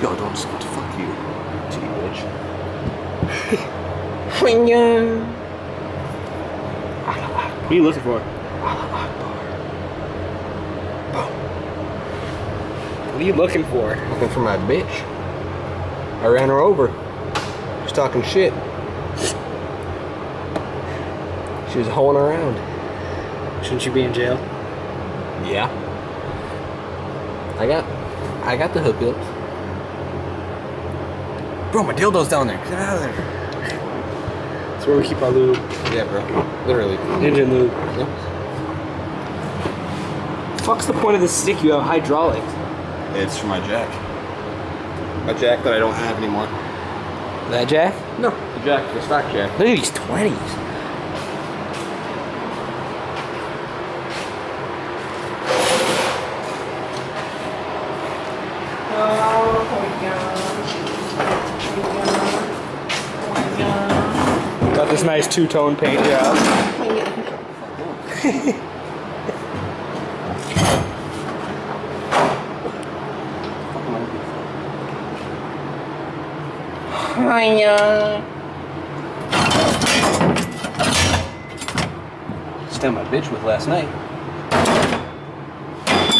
Yo, don't fuck you, titty bitch. What are you looking for? What are you looking for? Looking for my bitch. I ran her over. She's talking shit. She was hoeing around. Shouldn't you be in jail? Yeah. I got the hookups. Bro, my dildo's down there. Get out of there. That's where we keep our lube. Yeah, bro. Literally. Engine lube. Yep. Fuck's the point of this stick? You have hydraulics. It's for my jack. A jack that I don't have anymore. That jack? No, the jack, the stock jack. Look at these 20s. Got this nice two-tone paint job. Stabbed my bitch with last night.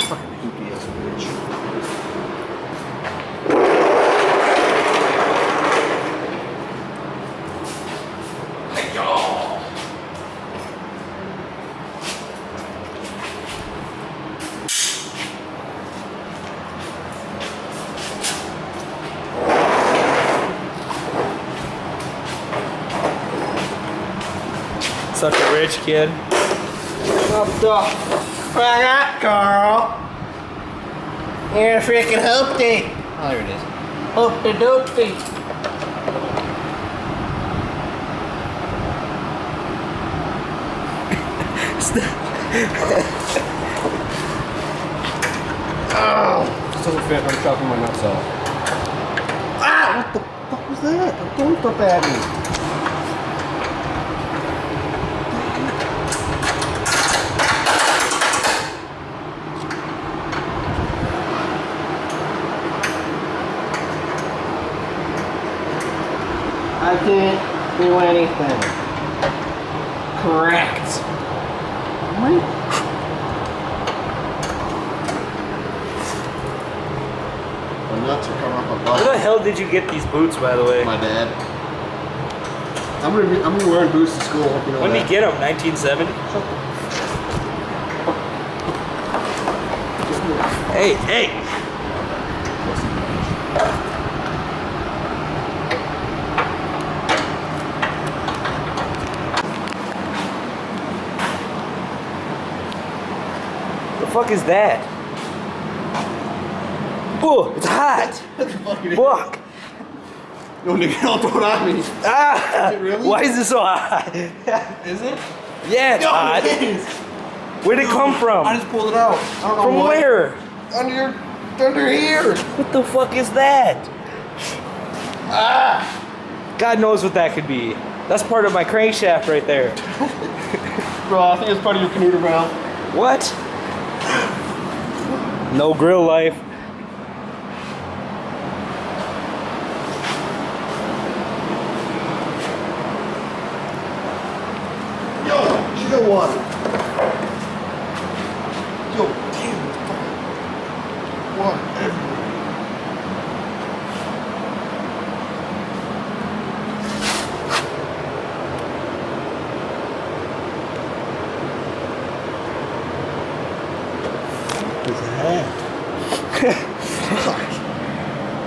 Fucking hoopy ass bitch. Hey y'all. Such a rich kid. What the fuck, Carl? You're a freaking hoopty. Oh, there it is. Hoopty doopty. Oh, this doesn't fit. I'm chopping my nuts off. Ah! What the fuck was that? Don't stop at me. I can't do anything. Correct. What? My nuts are coming off my Where the butt. hell did you get these boots, by the way? My dad. I'm gonna be wearing boots to school. Hope you know When that. did you get them? 1970? Hey, hey! The fuck is that? Oh, it's hot! Fuck! No, nigga, don't throw it on me. Ah! Is it really? Why is it so hot? Is it? Yeah, it's hot. It is. Where'd it come from? I just pulled it out. I don't know From what. where? Under here. What the fuck is that? Ah! God knows what that could be. That's part of my crankshaft right there. Bro, I think it's part of your canoe valve. What? No grill life. Yo, sugar water. Yo, damn, it's fucking water everywhere. What's that? Fuck.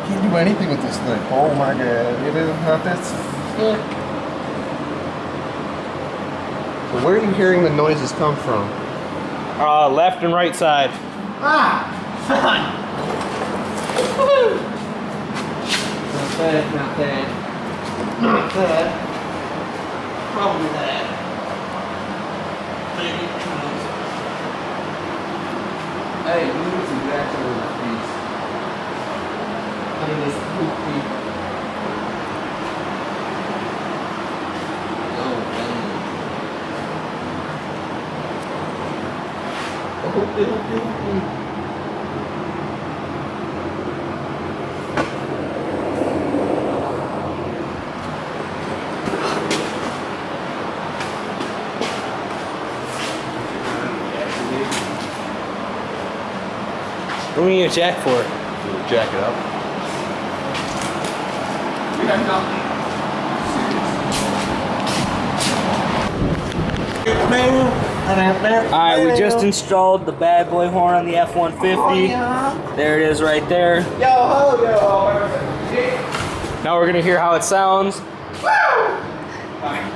Can't do anything with this thing. Oh my god. It is not this. So where are you hearing the noises come from? Left and right side. Ah! Fun! Woo! Not bad, not bad. Not bad. Probably that. Hey, you need some jacks under my piece. Under this poopy. Oh, dang. Oh, What do we need a jack for? Jack it up. Alright, we just installed the bad boy horn on the F-150. Oh, yeah. There it is right there. Yo ho, yo ho. Now we're gonna hear how it sounds. Woo!